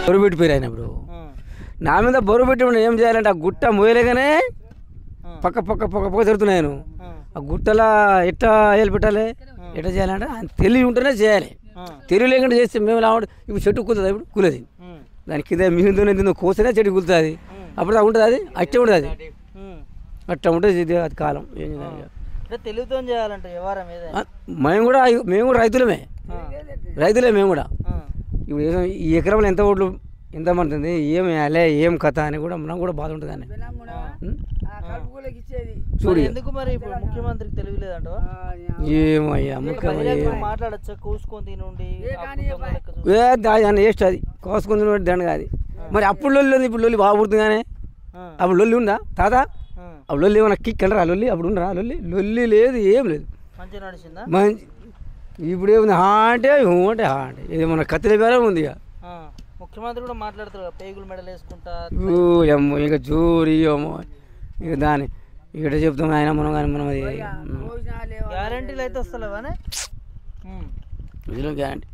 బరువు పెట్టిపోయారు ఆయన ఇప్పుడు నా మీద బరువు పెట్టి ఏం చేయాలంటే ఆ గుట్ట మోయలేగానే పక్క పక్క పక్క పక్క తిరుగుతున్నాను ఆ గుట్టలా ఎట్లా వేలు పెట్టాలి ఎట్లా చేయాలంటే తెలివి ఉంటేనే చేయాలి తెలివి లేకుండా చేస్తే మేము రావడం ఇప్పుడు చెట్టు కూతుంది ఇప్పుడు కూలది దాని కింద మిగులుతూనే కోస్తేనే చెట్టు కూలుతుంది అప్పుడు ఉంటుంది అది అట్టే ఉంటుంది అది అట్లా ఉంటుంది అది కాలం ఏం చేయాలి తెలివితో చేయాలంటే మేము కూడా రైతులమే మేము కూడా ఇప్పుడు ఈ ఎకరంలో ఎంత ఓట్లు ఎంత పడుతుంది ఏం వేయాలి ఏం కథ అని కూడా మనం కూడా బాధ ఉంటుంది అని చూడు ఎందుకు మరి ఇప్పుడు ముఖ్యమంత్రికి తెలియలేదంట ఏమయ్యా ముఖ్యమంత్రి మాట్లాడచ్చా కోసుకొని తినండి వేస్ట్ అది కోసుకొని తినండి దండ కాదు మరి అప్పుడు లొల్లి ఉంది ఇప్పుడు లొల్లి బాగా పుడుతుంది కానీ అప్పుడు లొల్లి ఉందా తాత అప్పుడు లొల్లి ఏమన్నా కిక్ అంటారా లొల్లి అప్పుడు ఉండరా లొల్లి లేదు ఏం లేదు మంచిగా నడిచిందా మంచి ఇప్పుడు ఏముంది హా అంటే ఏమన్నా కత్తిల పేరే ఉంది ఇక ముఖ్యమంత్రి కూడా మాట్లాడుతారు పేగులు మెడలు వేసుకుంటా అమ్మో ఇక జోరి అమ్మో ఇక దాని ఇక్కడ చెప్తాం ఆయన మనం కానీ మనం అది గ్యారంటీలు అయితే వస్తలేవానే ఇందులో గ్యారంటీ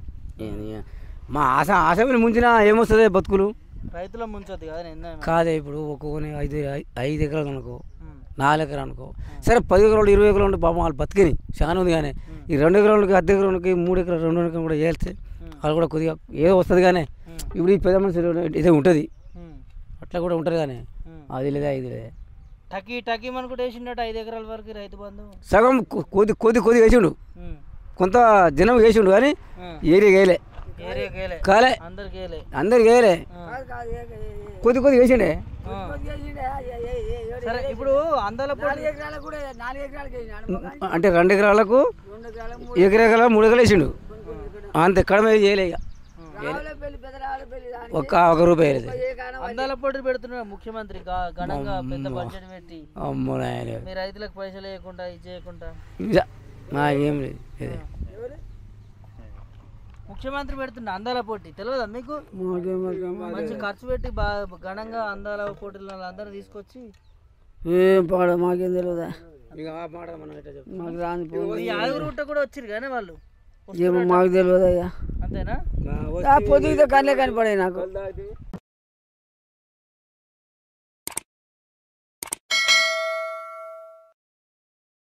మా ఆశ ముంచిన ఏమొస్తుంది బతుకులు రైతుల ముంచొద్దు కాదే ఇప్పుడు ఒక్కొక్కని 5 ఎకరాలు అనుకో 4 ఎకరాలు అనుకో సరే 10 ఎకరాలు 20 ఎకరాలు ఉంటే పాపం వాళ్ళు బతికిని చాలా ఉంది కానీ ఈ 2 ఎకరాలకి 1/2 ఎకరాలకి 3 ఎకరాలు 2 ఎకరాలు కూడా వేస్తే వాళ్ళు కూడా కొద్దిగా ఏదో వస్తుంది కానీ ఇప్పుడు ఈ పెద్ద మనుషులు ఇదే ఉంటుంది అట్లా కూడా ఉంటుంది కానీ అది లేదా ఇది లేదా టకీ మనకు వేసిండట 5 ఎకరాల వరకు రైతు బంధు సగం కొద్ది వేసిండు కొంత జనం వేసిండు కానీ ఏరియా వేయలే కాలే అందరికి వేయలే కొద్ది వేసిండే ఇప్పుడు అంటే 2 ఎకరాలకు ఎకరాల 3 ఎకరాలు వేసిండు అంతే కడమ చేయలే ఇక ఒక రూపాయి అందాల పోటీ పెడుతున్నారు ముఖ్యమంత్రి ఘనంగా పెద్ద బడ్జెట్ పెట్టి మీ రైతులకు పైసలు వేయకుండా ఇది చేయకుండా ఏం లేదు ముఖ్యమంత్రి పెడుతున్నా అందాల పోటీ తెలియదా మీకు మంచి ఖర్చు పెట్టి ఘనంగా అందాల పోటీలు అందరూ తీసుకొచ్చి ఏం పాడ మాకేం తెలియదా యాదగిరి గుట్ట కూడా వచ్చిరు కానీ వాళ్ళు ఏమో మాకు తెలియదు అయ్యా అంతేనా పొద్దుతో కళ్ళే కనపడే నాకు